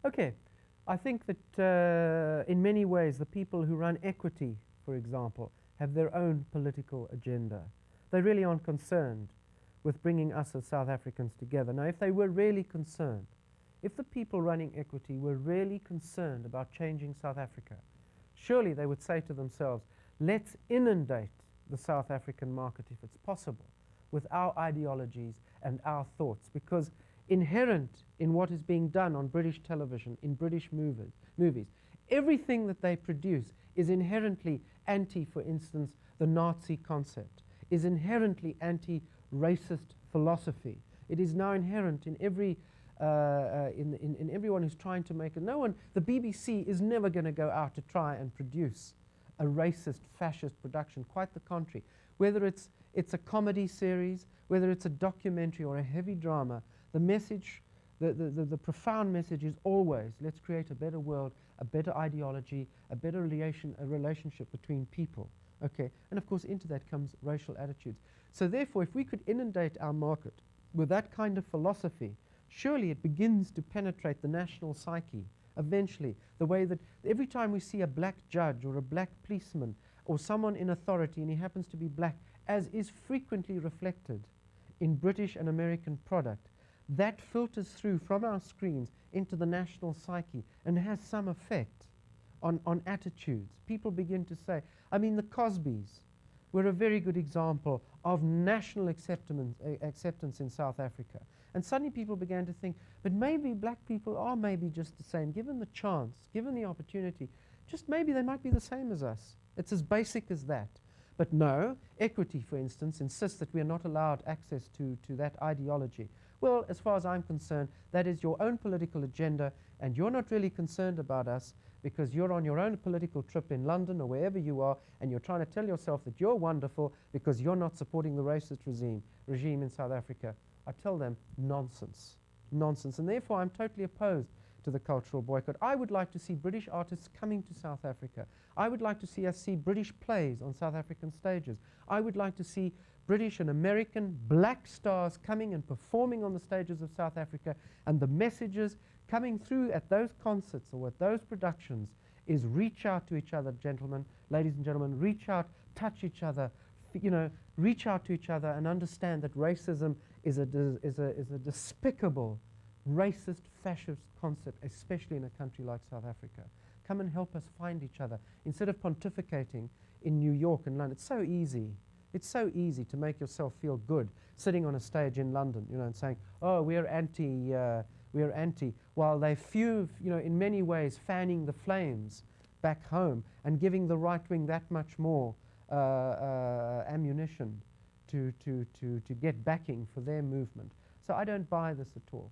Okay, I think that in many ways the people who run Equity, for example, have their own political agenda. They really aren't concerned with bringing us as South Africans together. Now, if they were really concerned, if the people running Equity were really concerned about changing South Africa, surely they would say to themselves, let's inundate the South African market, if it's possible, with our ideologies and our thoughts, because inherent in what is being done on British television, in British movies, everything that they produce is inherently anti, for instance, the Nazi concept, is inherently anti-racist philosophy. It is now inherent in every in everyone who's trying to make it. No one, the BBC is never going to go out to try and produce a racist, fascist production. Quite the contrary. Whether it's a comedy series, whether it's a documentary or a heavy drama, the message, the profound message is always, let's create a better world, a better ideology, a better relationship between people. Okay, and of course into that comes racial attitudes. So therefore, if we could inundate our market with that kind of philosophy, surely it begins to penetrate the national psyche. Eventually, the way that every time we see a black judge or a black policeman or someone in authority and he happens to be black, as is frequently reflected in British and American product, that filters through from our screens into the national psyche and has some effect on attitudes. People begin to say, I mean, the Cosbys were a very good example of national acceptance in South Africa. And suddenly people began to think, but maybe black people are maybe just the same. Given the chance, given the opportunity, just maybe they might be the same as us. It's as basic as that. But no, Equity, for instance, insists that we are not allowed access to that ideology. Well, as far as I'm concerned, that is your own political agenda, and you're not really concerned about us because you're on your own political trip in London or wherever you are, and you're trying to tell yourself that you're wonderful because you're not supporting the racist regime in South Africa. I tell them, nonsense, nonsense. And therefore, I'm totally opposed to the cultural boycott. I would like to see British artists coming to South Africa. I would like to see us see British plays on South African stages. I would like to see British and American black stars coming and performing on the stages of South Africa, and the messages coming through at those concerts or at those productions is reach out to each other, gentlemen, ladies and gentlemen, reach out, touch each other, reach out to each other and understand that racism is a despicable, racist, fascist concept, especially in a country like South Africa. Come and help us find each other. Instead of pontificating in New York and London, it's so easy. It's so easy to make yourself feel good sitting on a stage in London, and saying, oh, we're anti, while they in many ways fanning the flames back home and giving the right wing that much more ammunition to get backing for their movement. So I don't buy this at all.